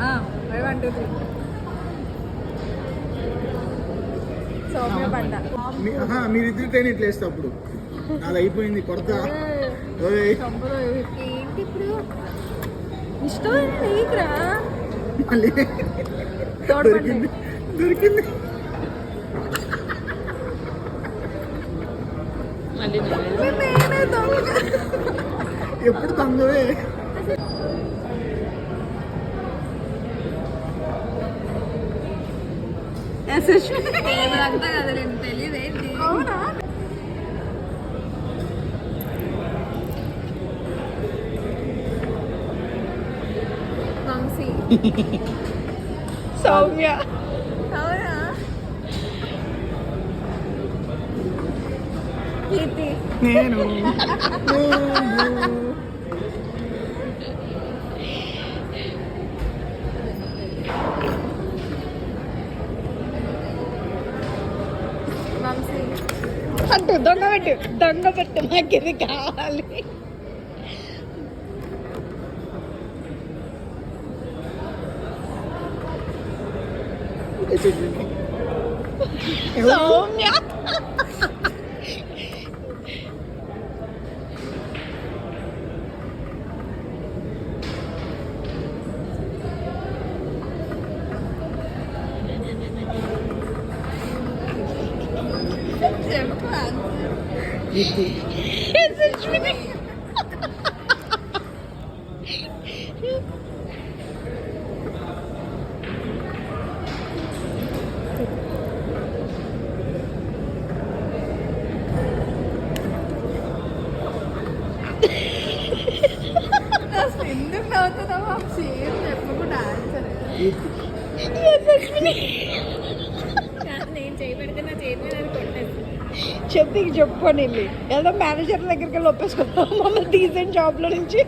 1 2 3 సౌమ్య పంట మీరిద్దరు ట్రైన్ ఇట్లా వేస్తే అప్పుడు అది అయిపోయింది కొరత. ఏంటి ఇప్పుడు ఇష్టమైన నీకురా మళ్ళీ దొరికింది దొరికింది. ఎప్పుడు దొంగవే. అంతా కదా నేను తెలియదేంటి. అవునా వంశీ సౌమ్య. అవునా కీర్తి నేను వంశీ అంటూ దొంగ పెట్టు నాకు ఇది కావాలి. సౌమ్య. ఎందుకు నవ్వుతున్నావు వంశీ? చెప్పకుండా ఆన్సర్ నేను చేయబడితే నా చేతి మీద కొట్టేది. చెప్పని ఏదో మేనేజర్ దగ్గరికి వెళ్ళి ఒప్పేసుకుంటాం మమ్మల్ని డీసెంట్ జాబ్లో నుంచి.